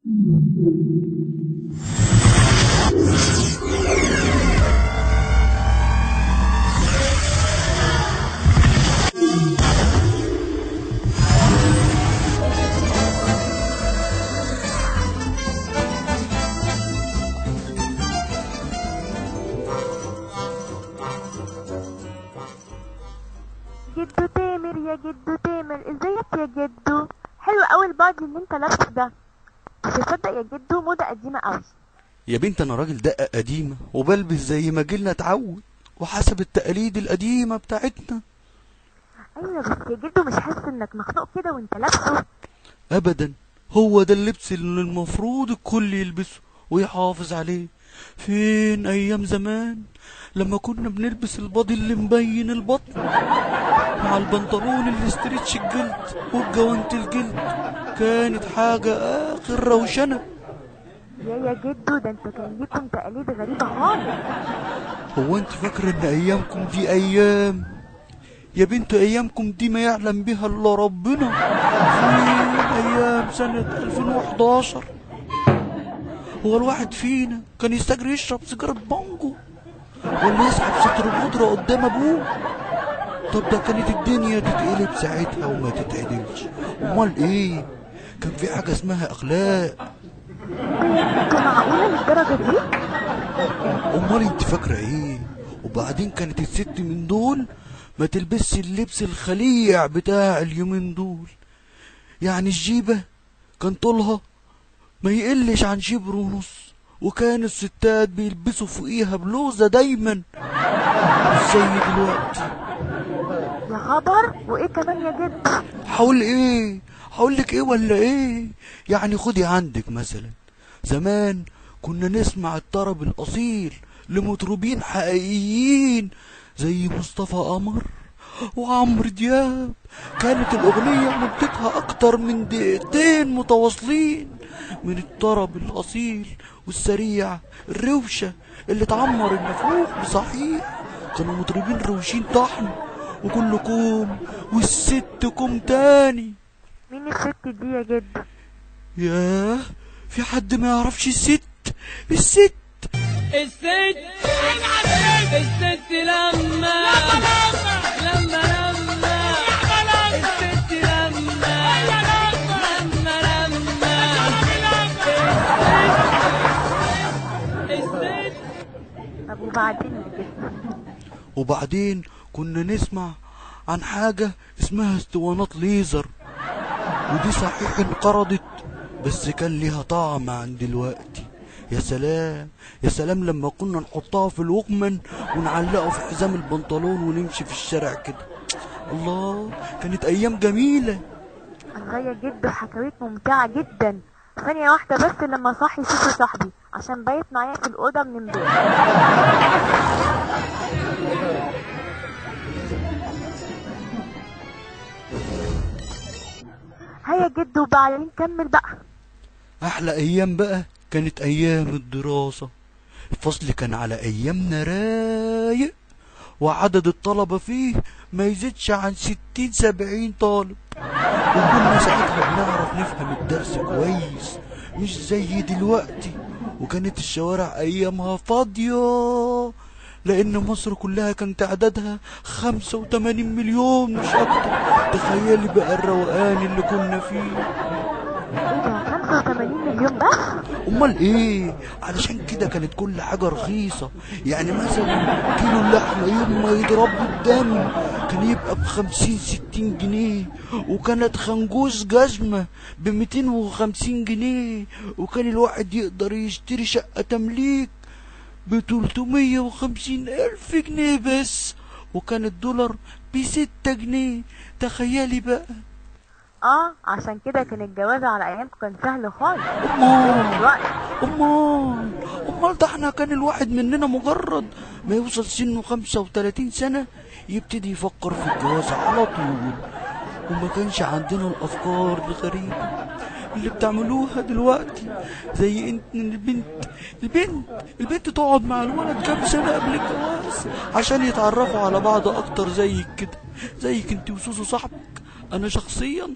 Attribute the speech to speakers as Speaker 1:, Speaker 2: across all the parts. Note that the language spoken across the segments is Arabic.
Speaker 1: جدو تامر يا جدو تامر، ازيك يا جدو؟ حلو قوي البادي اللي انت لابسه ده. مش هتصدق يا جدو، موضة قديمة قوي.
Speaker 2: يا بنت انا راجل دقة قديمة وبلبس زي ما جيلنا اتعود وحسب التقاليد القديمة بتاعتنا.
Speaker 1: ايوه بس يا جدو، مش حاسس انك مخنوق كده وانت لابسه؟
Speaker 2: ابدا، هو ده اللبس اللي المفروض الكل يلبسه ويحافظ عليه. فين ايام زمان لما كنا بنلبس الباضي اللي مبين البطن مع البنطلون اللي استرتش الجلد والجوانت الجلد، كانت حاجة اخر روشنة.
Speaker 1: يا جدو، ده انت كان ليكم تقاليد غريبة خالص.
Speaker 2: هو انت فاكرة ان ايامكم دي ايام؟ يا بنت ايامكم دي ما يعلم بها الا ربنا. فين ايام سنة 2011 هو الواحد فينا كان يستجري يشرب سيجارة بانجو ولا يسحب ستر بودرة قدام ابوه؟ طب ده كانت الدنيا تتقلب ساعتها وما تتعدلش. امال ايه؟ كان في حاجة اسمها اخلاق.
Speaker 1: انتوا معقولة للدرجة دي؟
Speaker 2: امال انت فاكرة ايه؟ وبعدين كانت الست من دول ما تلبسش اللبس الخليع بتاع اليومين دول. يعني الجيبة كان طولها ما يقلش عن شبر ونص، وكان الستات بيلبسوا فوقيها بلوزة دايما مش زي دلوقتي.
Speaker 1: يا خبر، وايه كمان يا جدو؟
Speaker 2: هقولك ايه ولا ايه؟ يعني خدي عندك مثلا زمان كنا نسمع الطرب الاصيل لمطربين حقيقيين زي مصطفى قمر وعمرو دياب. كانت الاغنية مدتها اكتر من دقيقتين متواصلين من الطرب الاصيل والسريع الروشة اللي تعمر النفوخ بصحيح. كانوا مطربين روشين طحن وكل كوم والست كوم تاني.
Speaker 1: مين الست دي يا جدو؟
Speaker 2: ياه، في حد ما يعرفش الست؟ الست
Speaker 3: الست الست لما الست الست.
Speaker 1: طب وبعدين يا جدو؟
Speaker 2: وبعدين كنا نسمع عن حاجة اسمها اسطوانات ليزر، ودي صحيح انقرضت بس كان ليها طعم عن دلوقتي. يا سلام يا سلام لما كنا نحطها في الوكمان ونعلقه في حزام البنطلون ونمشي في الشارع كده. الله، كانت ايام جميلة.
Speaker 1: الله يا جدو، حكاويك ممتعة جدا. ثانية واحدة بس لما صحي شوفي صاحبي عشان بايت معايا في الأوضة من امبارح. هيا جدو، وبعدين كمل بقى.
Speaker 2: احلى ايام بقى كانت ايام الدراسة. الفصل كان على ايامنا رايق وعدد الطلبة فيه ما يزيدش عن 60-70 طالب، وكنا ساعتها بنعرف نفهم الدرس كويس مش زي دلوقتي. وكانت الشوارع ايامها فاضية لان مصر كلها كان تعدادها 85 مليون مش اكتر. تخيلي بقى الروقان اللي كنا فيه.
Speaker 1: ايه ده، 85 مليون بس؟
Speaker 2: امال ايه؟ علشان كده كانت كل حاجة رخيصة. يعني مثلا كيلو اللحمة يوم ما يضرب الدم كان يبقى ب50-60 جنيه، وكانت خنجوز جزمة ب250 جنيه، وكان الواحد يقدر يشتري شقة تمليك ب350,000 جنيه بس، وكان الدولار ب6 جنيه. تخيلي بقى.
Speaker 1: عشان كده كان الجواز على ايامكم كان سهل خالص.
Speaker 2: امال امال ده احنا كان الواحد مننا مجرد ما يوصل سنه 35 سنة يبتدي يفكر في الجواز على طول، وما كانش عندنا الافكار الغريبة اللي بتعملوها دلوقتي. زي انت البنت تقعد مع الولد كام سنة قبل الجواز عشان يتعرفوا على بعض اكتر زيك كده، زيك انت وسوسو صاحبك. انا شخصيا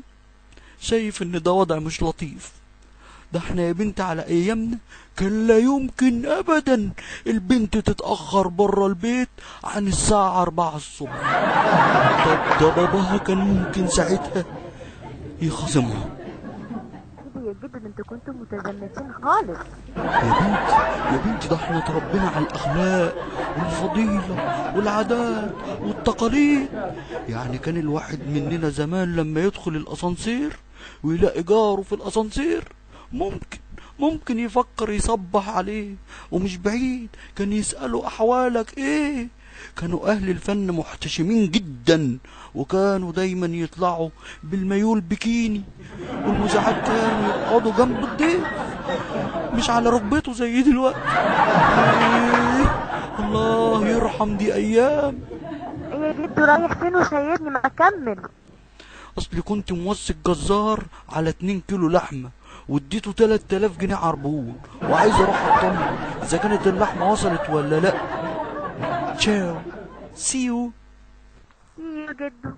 Speaker 2: شايف ان ده وضع مش لطيف. ده احنا يا بنت على ايامنا كان لا يمكن ابدا البنت تتأخر بره البيت عن الساعة 4 الصبح. طب ده باباها كان ممكن ساعتها يخاصمها.
Speaker 1: كده يا جدو، ده انتوا كنتوا متزمتين خالص.
Speaker 2: يا بنتي ده احنا اتربينا على الاخلاق والفضيلة والعادات والتقاليد. يعني كان الواحد مننا زمان لما يدخل الاسانسير ويلاقي جاره في الاسانسير ممكن يفكر يصبح عليه، ومش بعيد كان يسأله احوالك ايه. كانوا اهل الفن محتشمين جدا، وكانوا دايما يطلعوا بالمايول بكيني، والمذيعات كانوا يقعدوا جنب الضيف مش على ركبته زي دلوقتي. الله يرحم دي ايام.
Speaker 1: ايه يا جدو رايح فين وسايبني؟ ما اكمل.
Speaker 2: اصلي كنت موثق جزار على 2 كيلو لحمه واديته 3000 جنيه عربون، وعايز اروح اطمن اذا كانت اللحمه وصلت ولا لا. تشاو سيو
Speaker 1: يا جدو.